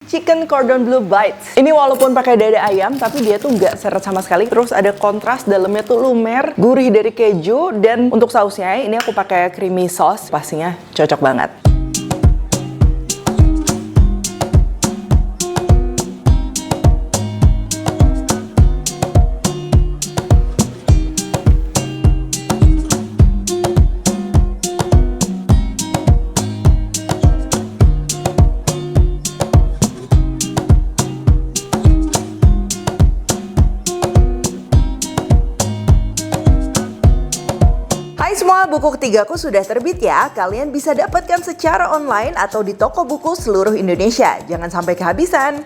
chicken cordon bleu bites. Ini walaupun pakai dada ayam, tapi dia tuh nggak seret sama sekali. Terus ada kontras, dalamnya tuh lumer, gurih dari keju. Dan untuk sausnya, ini aku pakai creamy sauce. Pastinya cocok banget. Hai semua, buku ketigaku sudah terbit ya. Kalian bisa dapatkan secara online atau di toko buku seluruh Indonesia. Jangan sampai kehabisan.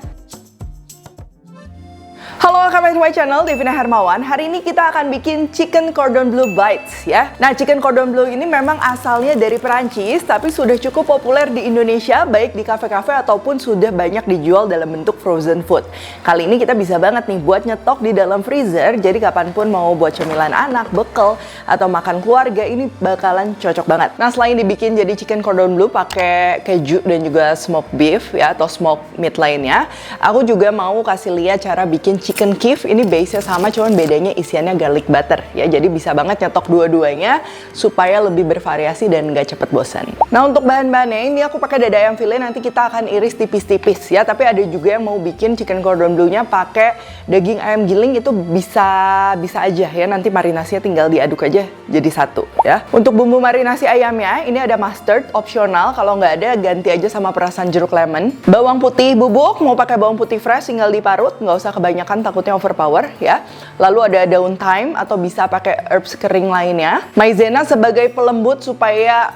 Halo, welcome back to my channel, Devina Hermawan. Hari ini kita akan bikin chicken cordon bleu bites ya. Nah, chicken cordon bleu ini memang asalnya dari Perancis, tapi sudah cukup populer di Indonesia, baik di kafe-kafe ataupun sudah banyak dijual dalam bentuk frozen food. Kali ini kita bisa banget nih buat nyetok di dalam freezer, jadi kapanpun mau buat cemilan anak, bekal, atau makan keluarga, ini bakalan cocok banget. Nah, selain dibikin jadi chicken cordon bleu pakai keju dan juga smoked beef ya, atau smoked meat lainnya, aku juga mau kasih lihat cara bikin chicken kiev. Ini base-nya sama, cuman bedanya isiannya garlic butter ya. Jadi bisa banget nyetok dua-duanya supaya lebih bervariasi dan nggak cepet bosan. Nah, untuk bahan-bahannya ini aku pakai dada ayam file, nanti kita akan iris tipis-tipis ya. Tapi ada juga yang mau bikin chicken cordon bleu-nya pakai daging ayam giling, itu bisa aja ya. Nanti marinasinya tinggal diaduk aja jadi satu ya. Untuk bumbu marinasi ayamnya ini ada mustard, opsional. Kalau nggak ada ganti aja sama perasan jeruk lemon. Bawang putih bubuk, mau pakai bawang putih fresh tinggal diparut, nggak usah kebanyakan takutnya overpower ya. Lalu ada daun thyme atau bisa pakai herbs kering lainnya. Maizena sebagai pelembut supaya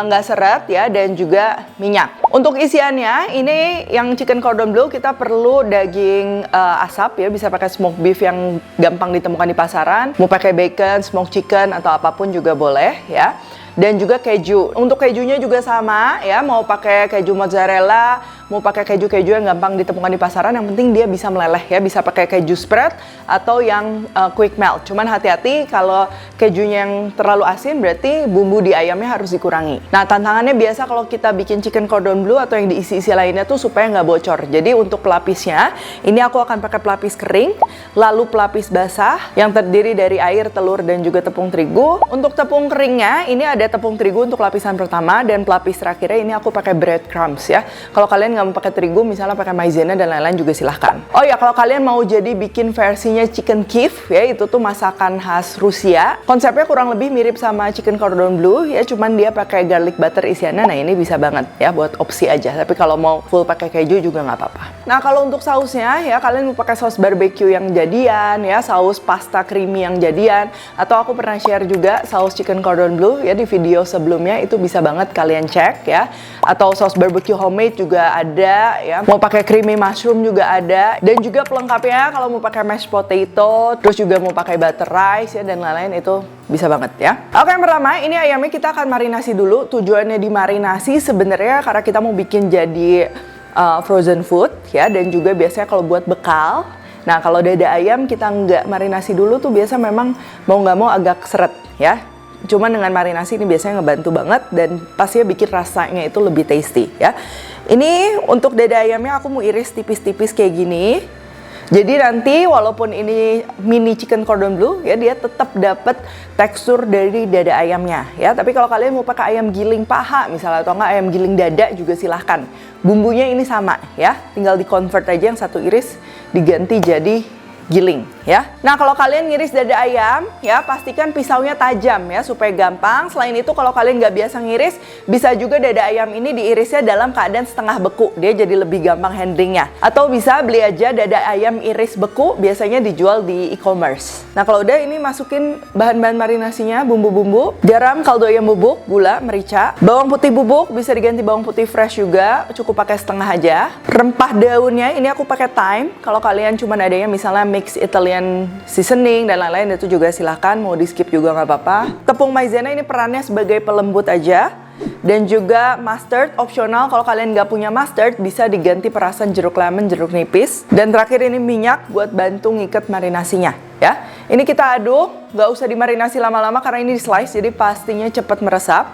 nggak seret ya, dan juga minyak. Untuk isiannya ini yang chicken cordon bleu kita perlu daging asap ya, bisa pakai smoked beef yang gampang ditemukan di pasaran. Mau pakai bacon, smoked chicken atau apapun juga boleh ya. Dan juga keju. Untuk kejunya juga sama ya, mau pakai keju mozzarella, mau pakai keju-keju yang gampang ditemukan di pasaran, yang penting dia bisa meleleh ya, bisa pakai keju spread atau yang quick melt. Cuman hati-hati kalau kejunya yang terlalu asin, berarti bumbu di ayamnya harus dikurangi. Nah, tantangannya biasa kalau kita bikin chicken cordon bleu atau yang diisi-isi lainnya tuh supaya nggak bocor. Jadi untuk pelapisnya, ini aku akan pakai pelapis kering, lalu pelapis basah yang terdiri dari air, telur, dan juga tepung terigu. Untuk tepung keringnya, ini ada tepung terigu untuk lapisan pertama, dan pelapis terakhirnya ini aku pakai breadcrumbs ya. Kalau kalian nggak mau pakai terigu, misalnya pakai maizena dan lain-lain juga silahkan. Oh ya, kalau kalian mau jadi bikin versinya chicken kiev ya, itu tuh masakan khas Rusia. Konsepnya kurang lebih mirip sama chicken cordon bleu ya, cuman dia pakai garlic butter isiannya. Nah, ini bisa banget ya buat opsi aja. Tapi kalau mau full pakai keju juga nggak apa-apa. Nah, kalau untuk sausnya ya, kalian mau pakai saus barbecue yang jadian ya, saus pasta creamy yang jadian, atau aku pernah share juga saus chicken cordon bleu ya di video sebelumnya, itu bisa banget kalian cek ya. Atau saus barbecue homemade juga ada ya. Mau pakai creamy mushroom juga ada. Dan juga pelengkapnya kalau mau pakai mashed potato, terus juga mau pakai butter rice ya, dan lain-lain, itu bisa banget ya. Oke, yang pertama ini ayamnya kita akan marinasi dulu. Tujuannya dimarinasi sebenarnya karena kita mau bikin jadi frozen food ya, dan juga biasanya kalau buat bekal. Nah, kalau dada ayam kita nggak marinasi dulu tuh biasa memang mau nggak mau agak seret ya. Cuman dengan marinasi ini biasanya ngebantu banget, dan pastinya bikin rasanya itu lebih tasty ya. Ini untuk dada ayamnya aku mau iris tipis-tipis kayak gini. Jadi nanti walaupun ini mini chicken cordon bleu ya, dia tetap dapat tekstur dari dada ayamnya ya. Tapi kalau kalian mau pakai ayam giling paha misalnya, atau enggak ayam giling dada juga silahkan. Bumbunya ini sama ya, tinggal di convert aja, yang satu iris diganti jadi giling ya. Nah, kalau kalian ngiris dada ayam ya, pastikan pisaunya tajam ya supaya gampang. Selain itu, kalau kalian nggak biasa ngiris, bisa juga dada ayam ini diirisnya dalam keadaan setengah beku, dia jadi lebih gampang handlingnya. Atau bisa beli aja dada ayam iris beku, biasanya dijual di e-commerce. Nah, kalau udah ini masukin bahan-bahan marinasinya, bumbu-bumbu, garam, kaldu ayam bubuk, gula, merica, bawang putih bubuk, bisa diganti bawang putih fresh juga, cukup pakai setengah aja. Rempah daunnya ini aku pakai thyme. Kalau kalian cuma adanya misalnya mix Italian seasoning dan lain-lain, itu juga silahkan, mau di skip juga nggak apa-apa. Tepung maizena ini perannya sebagai pelembut aja. Dan juga mustard opsional, kalau kalian nggak punya mustard bisa diganti perasan jeruk lemon, jeruk nipis. Dan terakhir ini minyak buat bantu ngikat marinasinya ya. Ini kita aduk, nggak usah dimarinasi lama-lama karena ini di slice, jadi pastinya cepat meresap.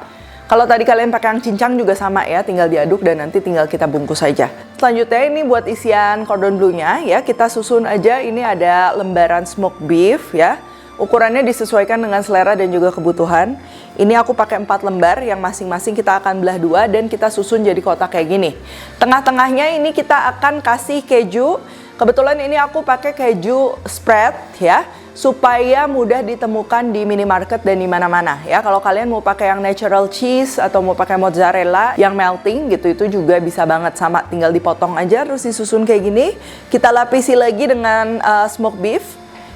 Kalau tadi kalian pakai yang cincang juga sama ya, tinggal diaduk dan nanti tinggal kita bungkus saja. Selanjutnya ini buat isian cordon bleu-nya ya, kita susun aja. Ini ada lembaran smoked beef ya. Ukurannya disesuaikan dengan selera dan juga kebutuhan. Ini aku pakai 4 lembar yang masing-masing kita akan belah 2 dan kita susun jadi kotak kayak gini. Tengah-tengahnya ini kita akan kasih keju. Kebetulan ini aku pakai keju spread ya, supaya mudah ditemukan di minimarket dan di mana-mana ya. Kalau kalian mau pakai yang natural cheese atau mau pakai mozzarella yang melting gitu, itu juga bisa banget, sama tinggal dipotong aja terus disusun kayak gini. Kita lapisi lagi dengan smoked beef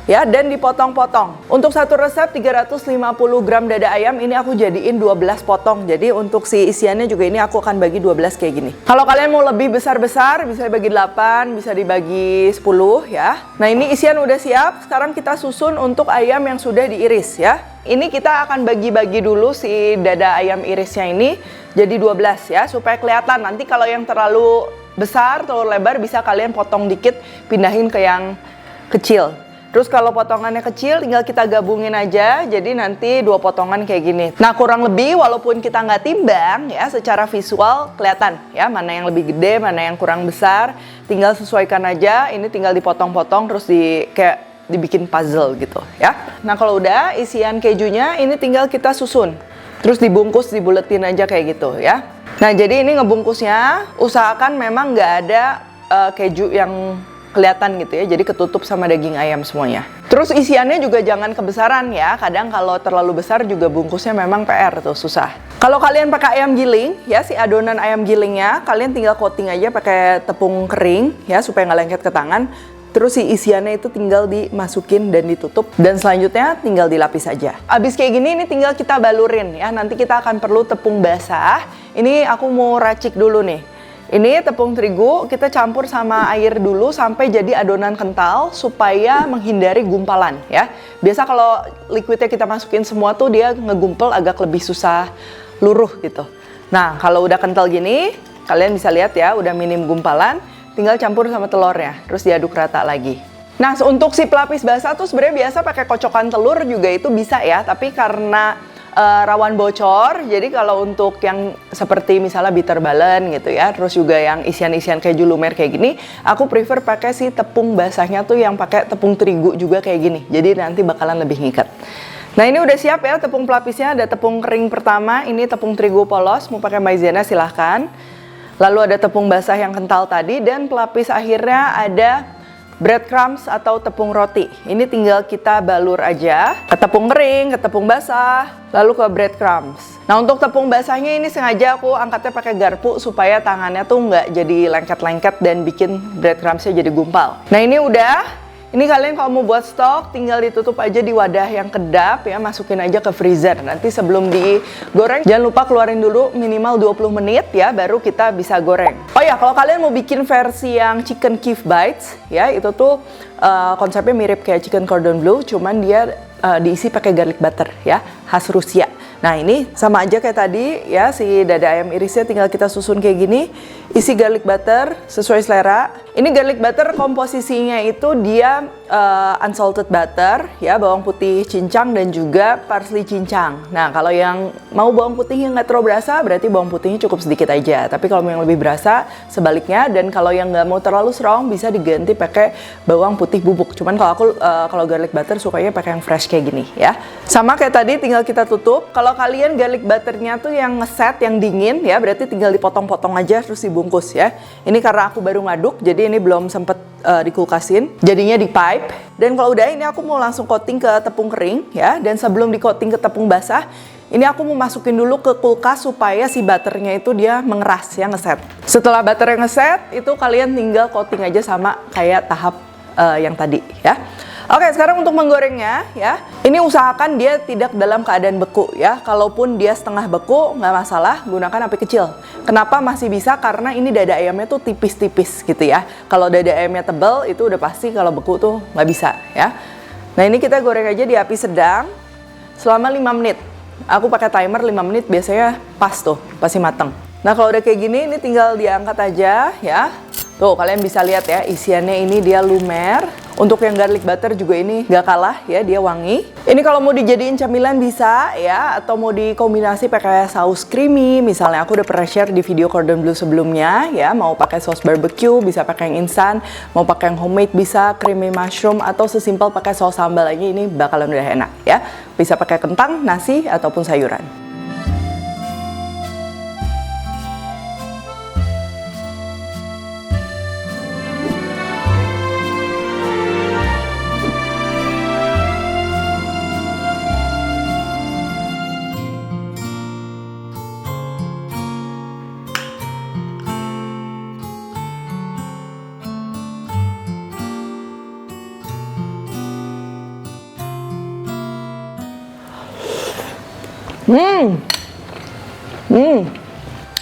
ya, dan dipotong-potong. Untuk satu resep 350 gram dada ayam, ini aku jadiin 12 potong. Jadi untuk si isiannya juga ini aku akan bagi 12 kayak gini. Kalau kalian mau lebih besar-besar, bisa dibagi 8, bisa dibagi 10 ya. Nah ini isian udah siap, sekarang kita susun untuk ayam yang sudah diiris ya. Ini kita akan bagi-bagi dulu si dada ayam irisnya ini jadi 12 ya, supaya kelihatan. Nanti kalau yang terlalu besar, terlalu lebar, bisa kalian potong dikit, pindahin ke yang kecil. Terus kalau potongannya kecil tinggal kita gabungin aja, jadi nanti 2 potongan kayak gini. Nah kurang lebih walaupun kita nggak timbang ya, secara visual kelihatan ya mana yang lebih gede, mana yang kurang besar. Tinggal sesuaikan aja, ini tinggal dipotong-potong terus kayak dibikin puzzle gitu ya. Nah kalau udah isian kejunya ini tinggal kita susun. Terus dibungkus, dibuletin aja kayak gitu ya. Nah jadi ini ngebungkusnya usahakan memang nggak ada keju yang kelihatan gitu ya, jadi ketutup sama daging ayam semuanya. Terus isiannya juga jangan kebesaran ya, kadang kalau terlalu besar juga bungkusnya memang PR tuh, susah. Kalau kalian pakai ayam giling ya, si adonan ayam gilingnya kalian tinggal coating aja pakai tepung kering ya, supaya nggak lengket ke tangan. Terus si isiannya itu tinggal dimasukin dan ditutup, dan selanjutnya tinggal dilapis aja. Abis kayak gini ini tinggal kita balurin ya, nanti kita akan perlu tepung basah. Ini aku mau racik dulu nih. Ini tepung terigu kita campur sama air dulu sampai jadi adonan kental supaya menghindari gumpalan ya. Biasa kalau liquidnya kita masukin semua tuh dia ngegumpel, agak lebih susah luruh gitu. Nah kalau udah kental gini, kalian bisa lihat ya udah minim gumpalan, tinggal campur sama telurnya, terus diaduk rata lagi. Nah untuk si pelapis basah tuh sebenarnya biasa pakai kocokan telur juga itu bisa ya, tapi karena rawan bocor, jadi kalau untuk yang seperti misalnya bitterballen gitu ya, terus juga yang isian-isian keju lumer kayak gini, aku prefer pakai si tepung basahnya tuh yang pakai tepung terigu juga kayak gini, jadi nanti bakalan lebih ngikat. Nah ini udah siap ya tepung pelapisnya, ada tepung kering pertama, ini tepung terigu polos, mau pakai maizena silahkan. Lalu ada tepung basah yang kental tadi, dan pelapis akhirnya ada breadcrumbs atau tepung roti. Ini tinggal kita balur aja ke tepung kering, ke tepung basah, lalu ke breadcrumbs. Nah untuk tepung basahnya ini sengaja aku angkatnya pakai garpu supaya tangannya tuh nggak jadi lengket-lengket dan bikin breadcrumbsnya jadi gumpal. Nah ini udah. Ini kalian kalau mau buat stok tinggal ditutup aja di wadah yang kedap ya, masukin aja ke freezer. Nanti sebelum digoreng jangan lupa keluarin dulu minimal 20 menit ya, baru kita bisa goreng. Oh ya, kalau kalian mau bikin versi yang chicken Kiev bites ya, itu tuh konsepnya mirip kayak chicken cordon bleu, cuman dia diisi pakai garlic butter ya, khas Rusia. Nah ini sama aja kayak tadi ya, si dada ayam irisnya tinggal kita susun kayak gini, isi garlic butter sesuai selera. Ini garlic butter komposisinya itu dia unsalted butter ya, bawang putih cincang dan juga parsley cincang. Nah kalau yang mau bawang putihnya nggak terlalu berasa, berarti bawang putihnya cukup sedikit aja. Tapi kalau yang lebih berasa sebaliknya, dan kalau yang nggak mau terlalu strong bisa diganti pakai bawang putih bubuk. Cuman kalau aku kalau garlic butter sukanya pakai yang fresh kayak gini ya. Sama kayak tadi tinggal kita tutup. Kalau kalian garlic butternya tuh yang ngeset, yang dingin ya, berarti tinggal dipotong-potong aja terus dibungkus ya. Ini karena aku baru ngaduk, jadi ini belum sempet dikulkasin, jadinya di pipe. Dan kalau udah ini aku mau langsung coating ke tepung kering ya, dan sebelum di coating ke tepung basah, ini aku mau masukin dulu ke kulkas supaya si butternya itu dia mengeras ya, ngeset. Setelah butternya ngeset, itu kalian tinggal coating aja sama kayak tahap yang tadi ya. Oke, sekarang untuk menggorengnya ya, ini usahakan dia tidak dalam keadaan beku ya. Kalaupun dia setengah beku nggak masalah, gunakan api kecil. Kenapa masih bisa? Karena ini dada ayamnya tuh tipis-tipis gitu ya. Kalau dada ayamnya tebal itu udah pasti, kalau beku tuh nggak bisa ya. Nah ini kita goreng aja di api sedang selama 5 menit. Aku pakai timer 5 menit, biasanya pas tuh, pasti mateng. Nah kalau udah kayak gini, ini tinggal diangkat aja ya. Tuh, kalian bisa lihat ya, isiannya ini dia lumer. Untuk yang garlic butter juga ini nggak kalah ya, dia wangi. Ini kalau mau dijadiin camilan bisa ya, atau mau dikombinasi pakai saus creamy. Misalnya aku udah pernah share di video cordon bleu sebelumnya ya, mau pakai saus barbecue, bisa pakai yang instan, mau pakai yang homemade bisa, creamy mushroom, atau sesimpel pakai saus sambal aja, ini bakalan udah enak ya. Bisa pakai kentang, nasi, ataupun sayuran.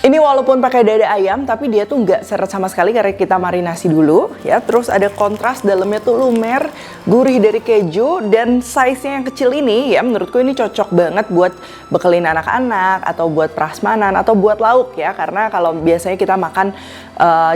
Ini walaupun pakai dada ayam, tapi dia tuh nggak seret sama sekali karena kita marinasi dulu ya. Terus ada kontras, dalamnya tuh lumer, gurih dari keju, dan size-nya yang kecil ini ya, menurutku ini cocok banget buat bekelin anak-anak, atau buat prasmanan, atau buat lauk ya. Karena kalau biasanya kita makan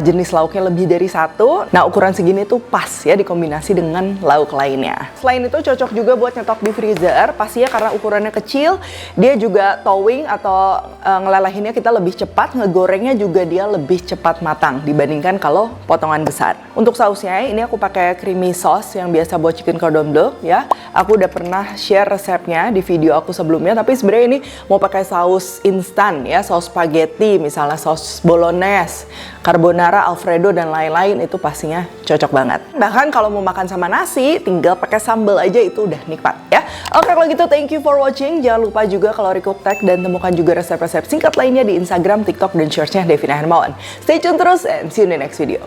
jenis lauknya lebih dari satu, nah ukuran segini tuh pas ya dikombinasi dengan lauk lainnya. Selain itu cocok juga buat nyetok di freezer, pastinya karena ukurannya kecil, dia juga thawing atau ngelelehinnya kita lebih cepat, ngegorengnya juga dia lebih cepat matang dibandingkan kalau potongan besar. Untuk sausnya ini aku pakai creamy sauce yang biasa buat chicken cordon bleu ya. Aku udah pernah share resepnya di video aku sebelumnya, tapi sebenarnya ini mau pakai saus instan ya, saus spaghetti, misalnya saus bolognese, carbonara, alfredo, dan lain-lain, itu pastinya cocok banget. Bahkan kalau mau makan sama nasi, tinggal pakai sambal aja itu udah nikmat ya. Oke, kalau gitu thank you for watching. Jangan lupa juga kalori cook tag dan temukan juga resep-resep singkat lainnya di Instagram, TikTok, dan Shorts-nya Devina Hermawan. Stay tune terus and see you in the next video.